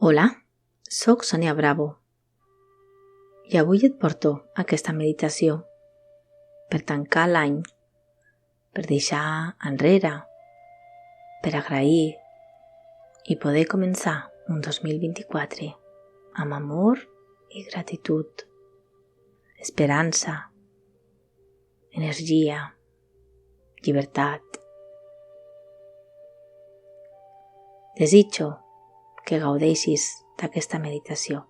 Hola, sóc Sònia Bravo i avui et porto aquesta meditació per tancar l'any, per deixar enrere, per agrair i poder començar un 2024 amb amor i gratitud, esperança, energia, llibertat. Desitjo que gaudeixis d'aquesta meditació.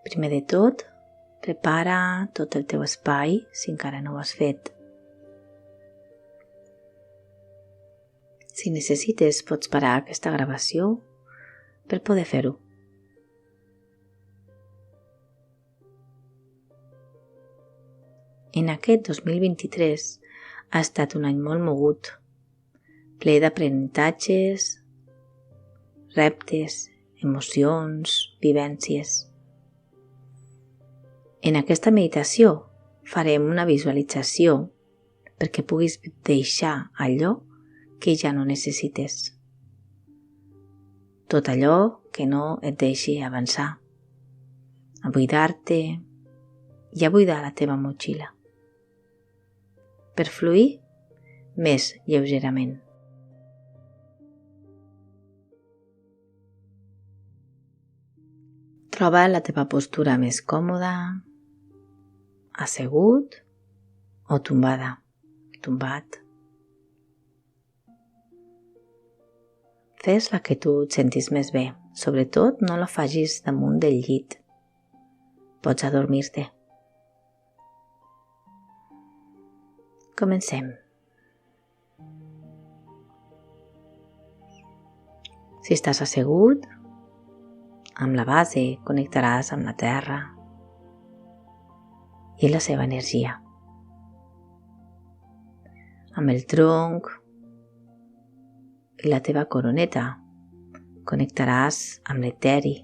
Primer de tot, prepara tot el teu espai si encara no ho has fet. Si necessites, pots parar aquesta gravació per poder fer-ho. En aquest 2023 ha estat un any molt mogut, ple d'aprenentatges, reptes, emocions, vivències. En aquesta meditació farem una visualització perquè puguis deixar allò que ja no necessites. Tot allò que no et deixi avançar, a buidar-te i a buidar la teva motxilla, per fluir més lleugerament. Troba la teva postura més còmoda, assegut o tombat. Fes la que tu et sentis més bé, sobretot no la facis damunt del llit. Pots adormir-te. Comencem. Si estàs assegut, amb la base connectaràs amb la terra i la seva energia. Amb el tronc i la teva coroneta connectaràs amb l'eteri.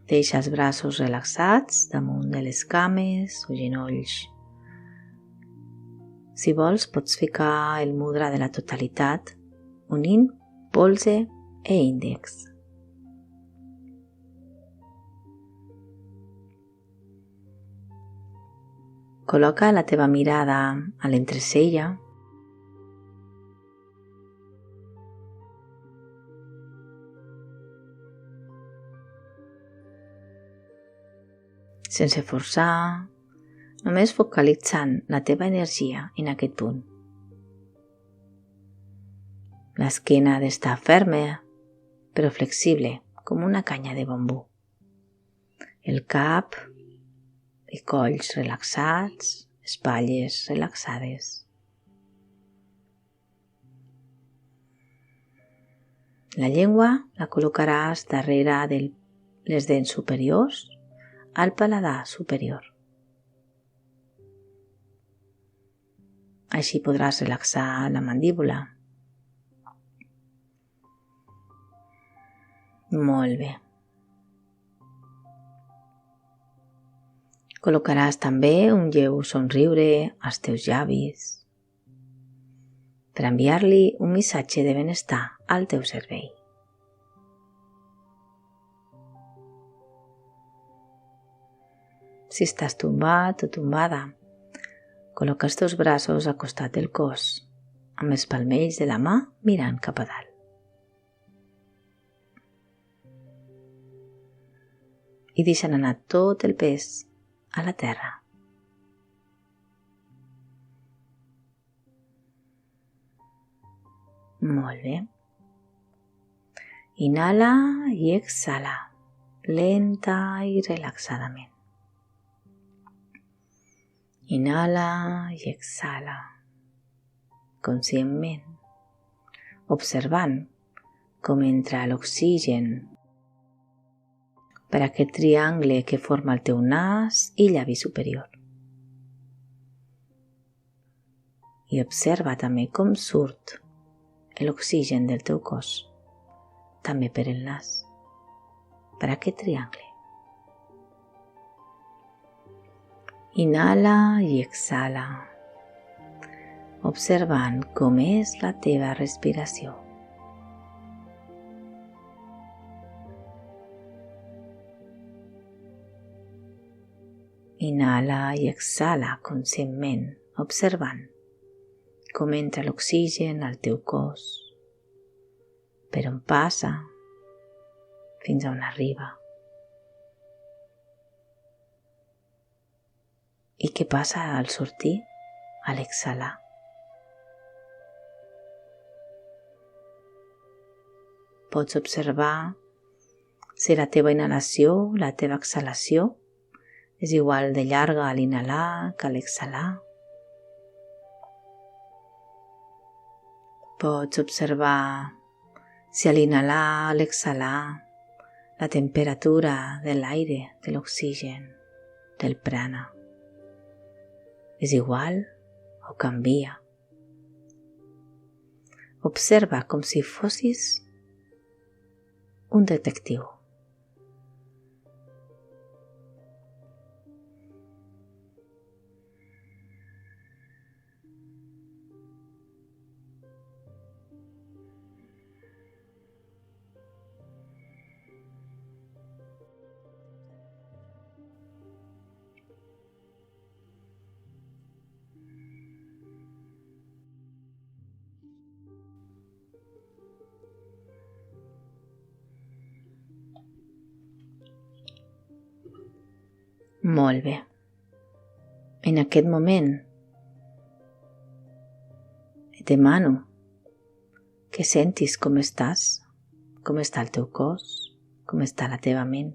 Deixa els braços relaxats damunt de les cames o genolls. Si vols, pots ficar el mudra de la totalitat unint polze e índex. Col·loca la teva mirada a l'entrecella sense forçar, només focalitzant la teva energia en aquest punt. L'esquena ha d'estar ferma, però flexible, com una canya de bambú. El cap i colls relaxats, espatlles relaxades. La llengua la col·locaràs darrere de les dents superiors al paladar superior. Així podràs relaxar la mandíbula. Molt bé. Col·locaràs també un lleu somriure als teus llavis per enviar-li un missatge de benestar al teu cervell. Si estàs tombat o tombada, col·loca els teus braços al costat del cos, amb els palmells de la mà mirant cap a dalt. I deixant anar tot el pes a la terra. Molt bé. Inhala i exhala, lenta i relaxadament. Inhala i exhala, conscientment, observant com entra l'oxigen per aquest triangle que forma el teu nas i llavi superior. I observa també com surt l'oxigen del teu cos, també per el nas, per aquest triangle. Inhala i exhala, observant com és la teva respiració. Inhala i exhala conscientment, observant com entra l'oxigen al teu cos, per on passa, fins on arriba. I què passa al sortir, a l'exhalar? Pots observar si la teva inhalació, la teva exhalació, és igual de llarga a l'inhalar que a l'exhalar. Pots observar si a l'inhalar, a l'exhalar, la temperatura de l'aire, de l'oxigen, del prana, és igual o canvia. Observa com si fossis un detectiu. Molt bé. En aquest moment et demano que sentis com estàs, com està el teu cos, com està la teva ment.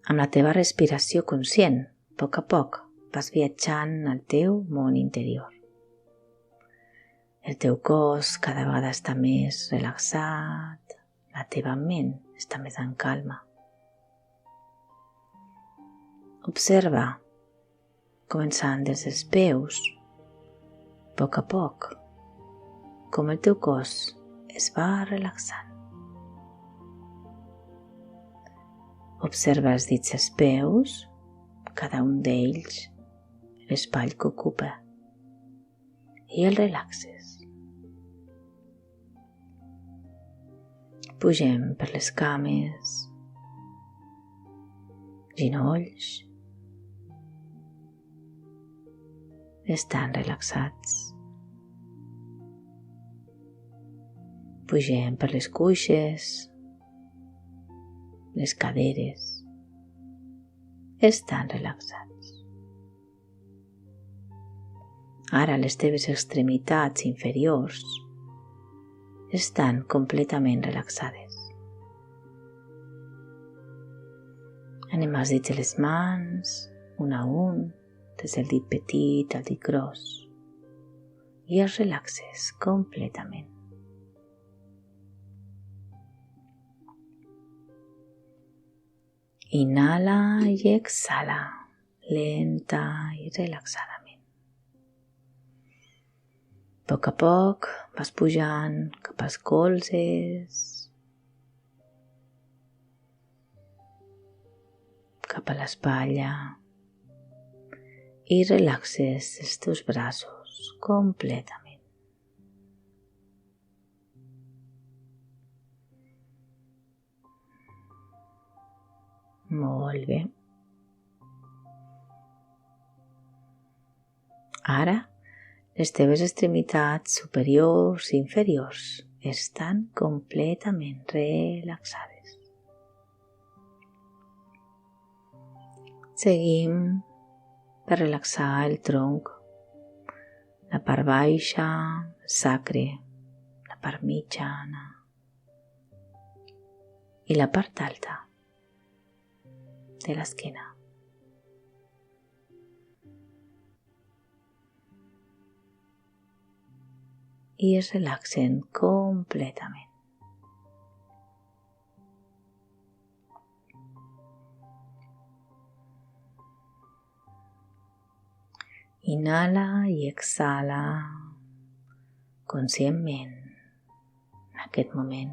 Amb la teva respiració conscient, a poc vas viatjant al teu món interior. El teu cos cada vegada està més relaxat, la teva ment està més en calma. Observa, començant des dels peus, a poc, com el teu cos es va relaxant. Observa els dits dels peus, cada un d'ells, l'espai que ocupa, i el relaxes. Pugem per les cames, ginolls, estan relaxats. Pugem per les cuixes, les caderes, estan relaxats. Ara les teves extremitats inferiors estan completament relaxades. Anem als dits de les mans, un a un, des del dit petit al dit gros, i els relaxes completament. Inhala i exhala, lenta i relaxadament. A poc vas pujant cap als colzes, cap a l'espatlla, i relaxes els teus braços completament. Molt bé. Ara, les teves extremitats superiors i inferiors estan completament relaxades. Seguim per relaxar el tronc, la part baixa, el sacre, la part mitjana i la part alta de l'esquena. I es relaxen completament. Inhala i exhala conscientment en aquest moment.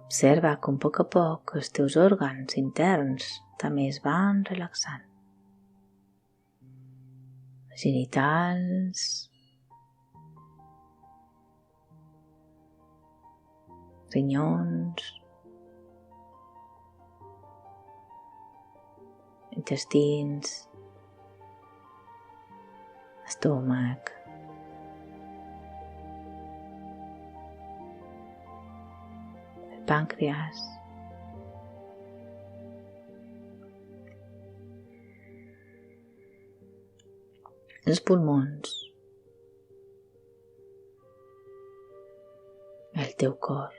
Observa com a poc els teus òrgans interns també es van relaxant. genitals, rinyons, intestins, estómac, el pàncreas, els pulmons, el teu cor.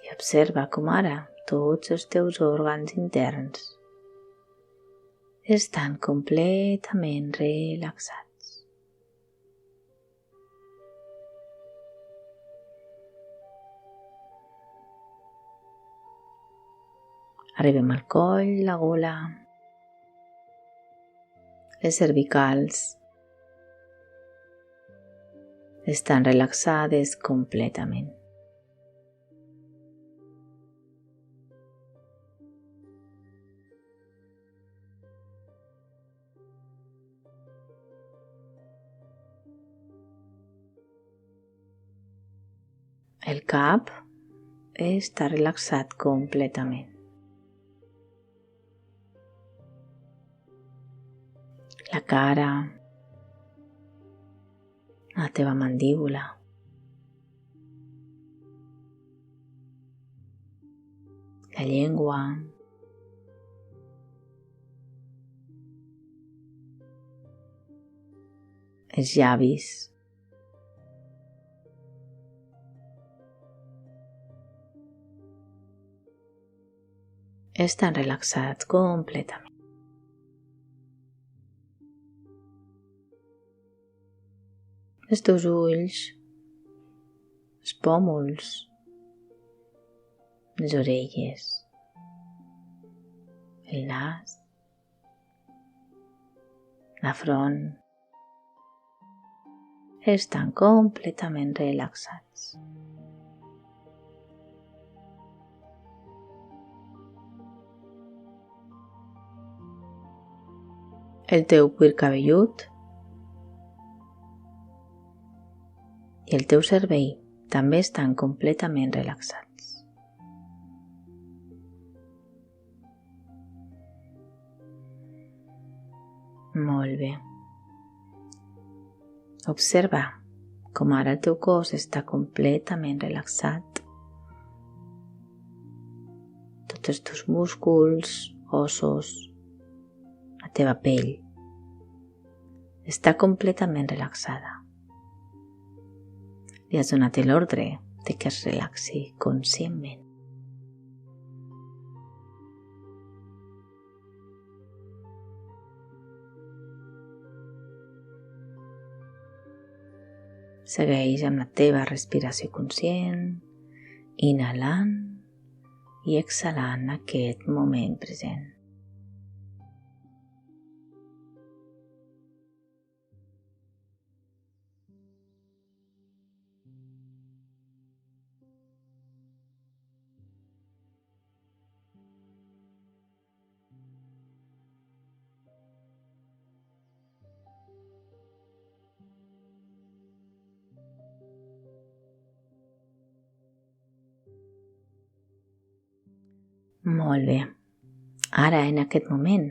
I observa com ara tots els teus òrgans interns estan completament relaxats. Arribem al coll, la gola, les cervicals estan relaxades completament. El cap està relaxat completament. La cara, la teva mandíbula, la llengua, els llavis, estan relaxats completament. Els teus ulls, els pòmuls, les orelles, el nas, la front, estan completament relaxats. El teu cuir cabellut i el teu cervell també estan completament relaxats. Molt bé. Observa com ara el teu cos està completament relaxat. Tots els teus músculs, ossos, la teva pell està completament relaxada. Li has donat l'ordre de que es relaxi conscientment. Segueix amb la teva respiració conscient, inhalant i exhalant aquest moment present. Molt bé. Ara, en aquest moment,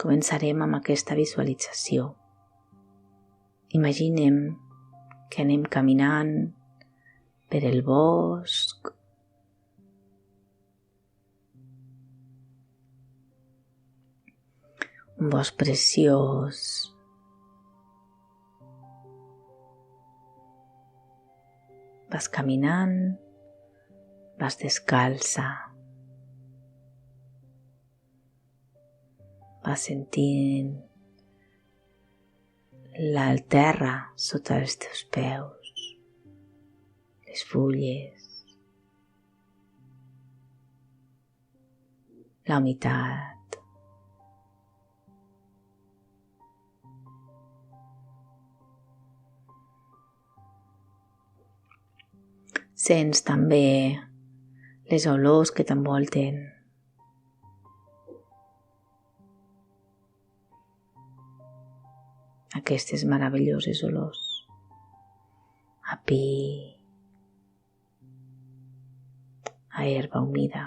començarem amb aquesta visualització. Imaginem que anem caminant per el bosc. Un bosc preciós. Vas caminant, vas descalça. Vas sentint la terra sota els teus peus, les fulles, la humitat. Sents també les olors que t'envolten. Aquestes meravelloses olors. A pi, a herba humida,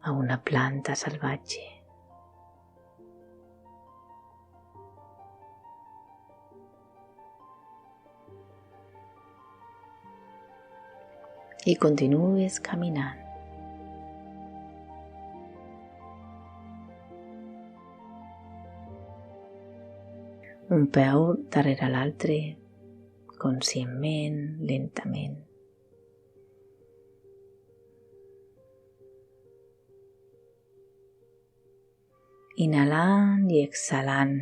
a una planta salvatge. I continues caminant. Un peu darrere l'altre, conscientment, lentament. Inhalant i exhalant,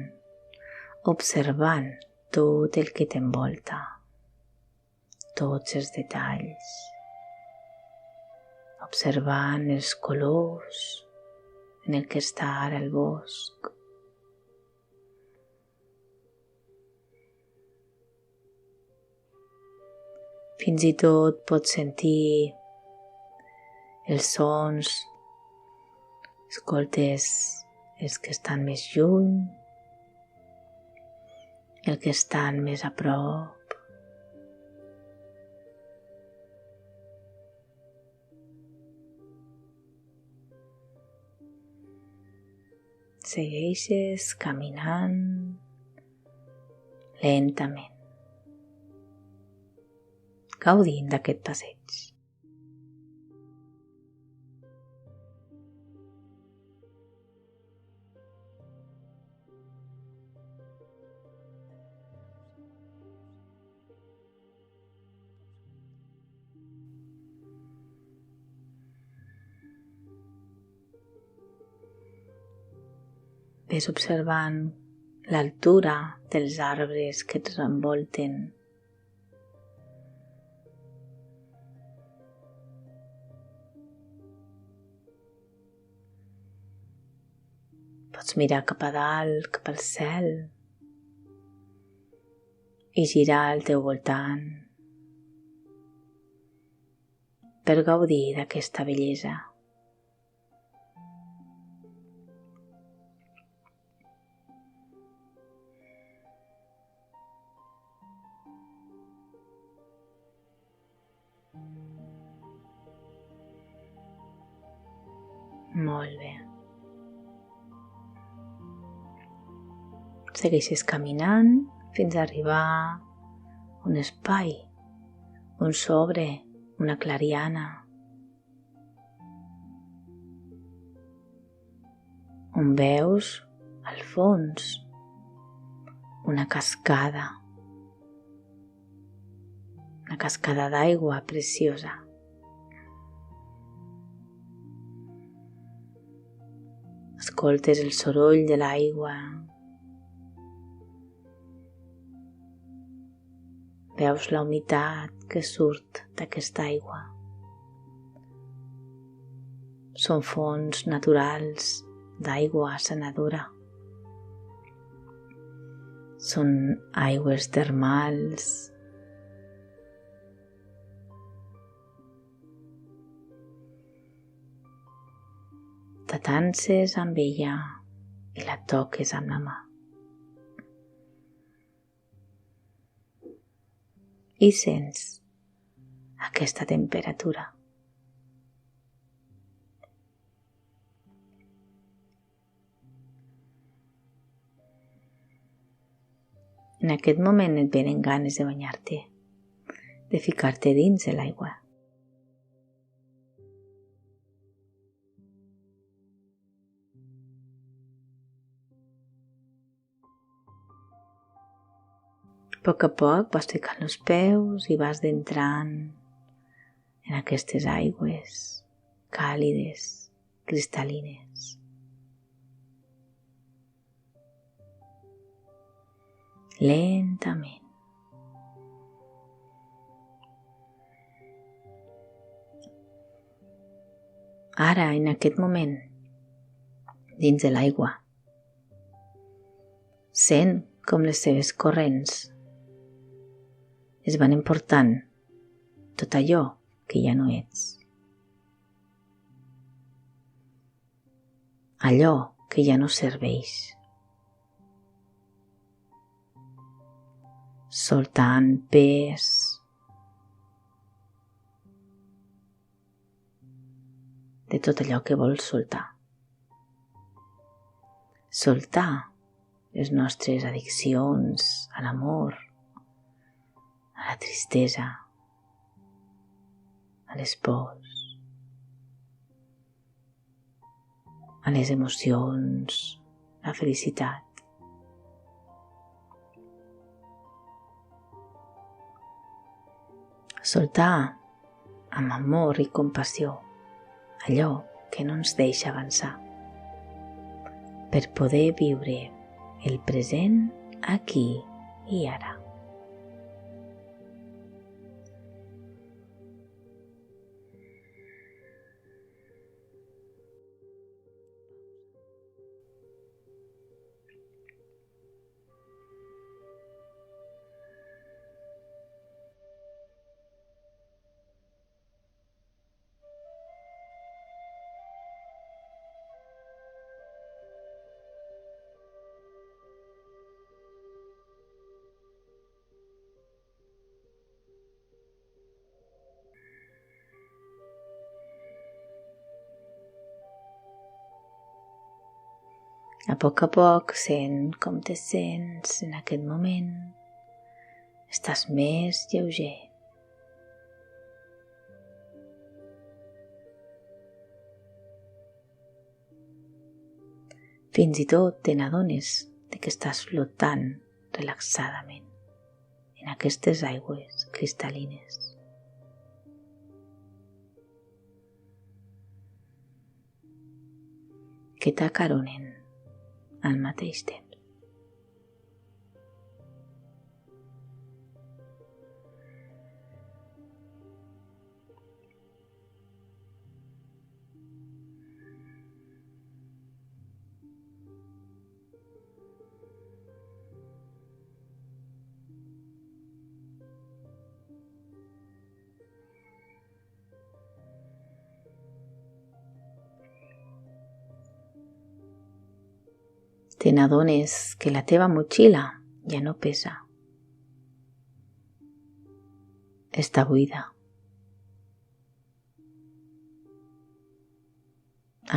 observant tot el que t'envolta, tots els detalls, observant els colors en el que està ara el bosc. Fins i tot pots sentir els sons, escoltes els que estan més lluny, els que estan més a prop. Segueixes caminant lentament, gaudint d'aquest passeig. Ves observant l'altura dels arbres que et envolten. Pots mirar cap a dalt, cap al cel i girar al teu voltant per gaudir d'aquesta bellesa. Molt bé. Segueixes caminant fins a arribar a un espai on s'obre una clariana, on veus al fons una cascada d'aigua preciosa. Escoltes el soroll de l'aigua. Veus la humitat que surt d'aquesta aigua. Són fonts naturals d'aigua sanadora. Són aigües termals. T'atances amb ella i la toques amb la mà. I sents aquesta temperatura. En aquest moment et venen ganes de banyar-te, de ficar-te dins de l'aigua. A poc vas ficant els peus i vas entrant en aquestes aigües càlides, cristal·lines. Lentament. Ara, en aquest moment, dins de l'aigua, sent com les seves corrents es van emportant tot allò que ja no ets. Allò que ja no serveix. Soltant pes, de tot allò que vols soltar. Soltar les nostres addiccions a l'amor, a la tristesa, a les pors, a les emocions, la felicitat. Soltar amb amor i compassió allò que no ens deixa avançar per poder viure el present aquí i ara. A poc sent com te sents en aquest moment. Estàs més lleuger. Fins i tot te n'adones de que estàs flotant relaxadament en aquestes aigües cristal·lines. Que t'acaronen al mateix temps. Te n'adones que la teva motxilla ja no pesa. Està buida.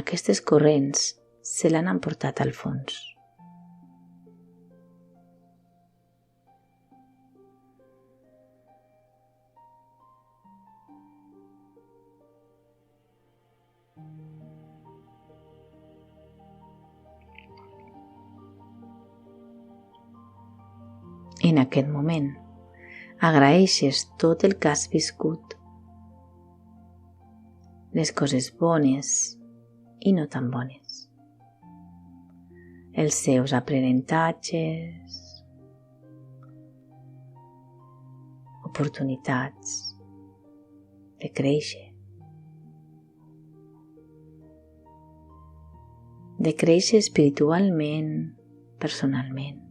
Aquestes corrents se l'han emportat al fons. En aquest moment, agraeixes tot el que has viscut, les coses bones i no tan bones, els seus aprenentatges, oportunitats de créixer, espiritualment, personalment.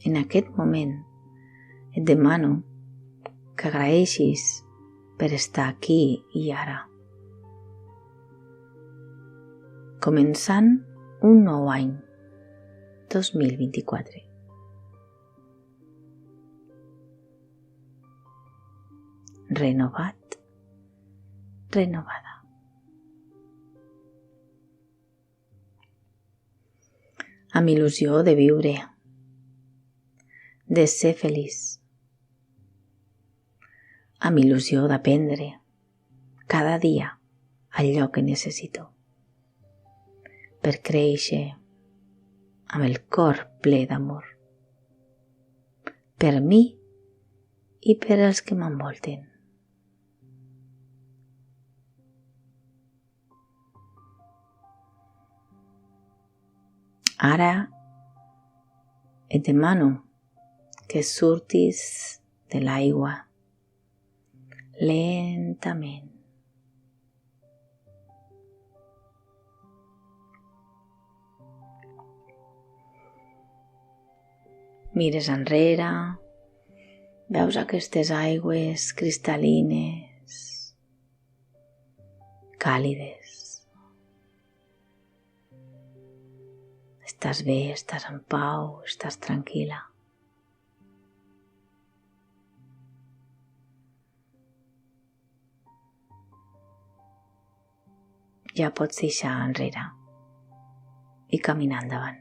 En aquest moment et demano que agraeixis per estar aquí i ara, començant un nou any, 2024. Renovat, renovada. Amb il·lusió de viure, de ser feliç, amb il·lusió d'aprendre cada dia allò que necessito per créixer amb el cor ple d'amor per mi i per als que m'envolten. Ara et demano que surtis de l'aigua lentament. Mires enrere, veus aquestes aigües cristal·lines, càlides. Estàs bé, estàs en pau, estàs tranquil·la. Ja pots deixar enrere i caminar endavant.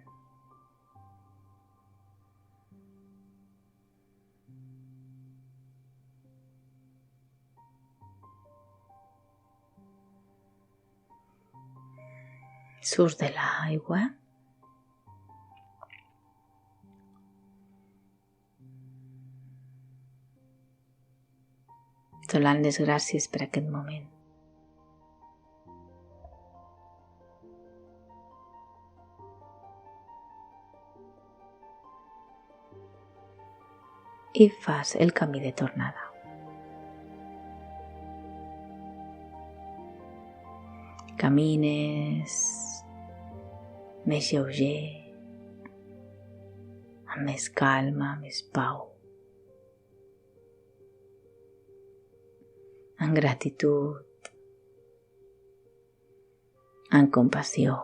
Surts de l'aigua . Donant les gràcies per aquest moment. I fas el camí de tornada. Camines més lleuger, amb més calma, més pau, amb gratitud, amb compassió.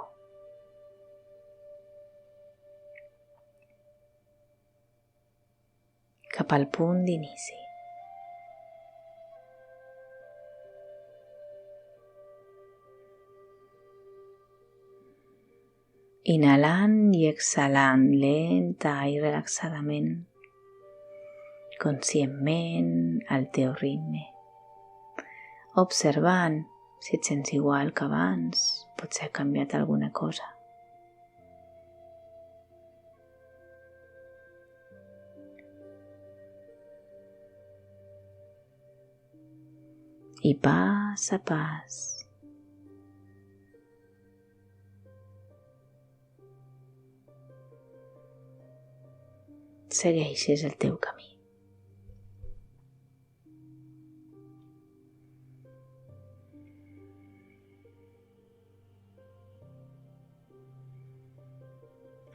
Cap al punt d'inici. Inhalant i exhalant lenta i relaxadament, conscientment al teu ritme, observant si et sents igual que abans, potser ha canviat alguna cosa. I pas a pas segueixes el teu camí.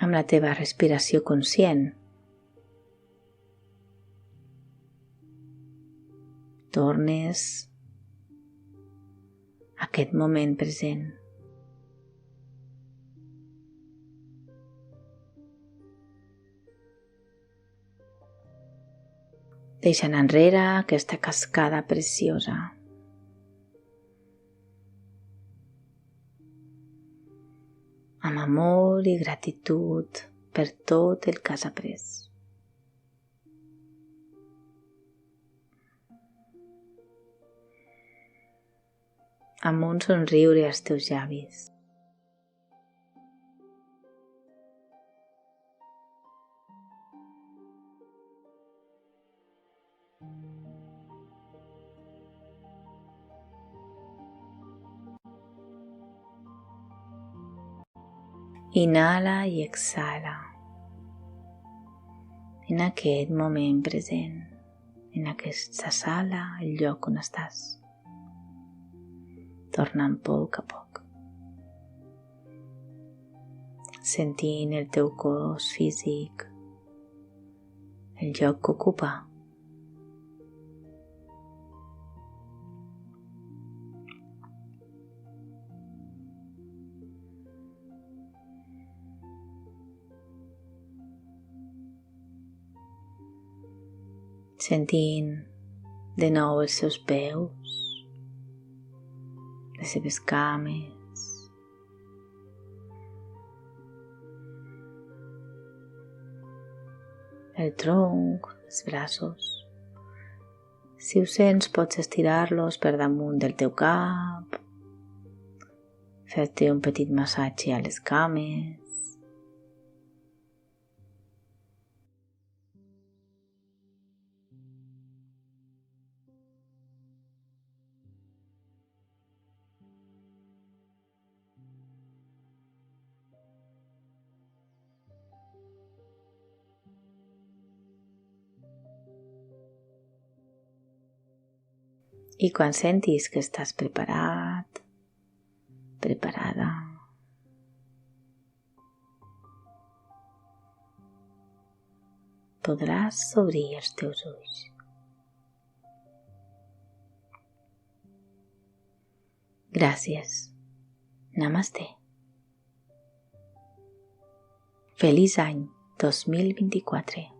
Amb la teva respiració conscient, tornes a aquest moment present. Deixant enrere aquesta cascada preciosa. Amb amor i gratitud per tot el que has après. Amb un somriure als teus llavis. Inhala i exhala en aquest moment present, en aquesta sala, el lloc on estàs. Tornant a poc, sentint el teu cos físic, el lloc que ocupa. Sentint de nou els seus peus, les seves cames, el tronc, els braços. Si ho sents, pots estirar-los per damunt del teu cap, fer-te un petit massatge a les cames. I quan sentis que estàs preparat, preparada, podràs obrir els teus ulls. Gràcies. Namaste. Feliç any 2024.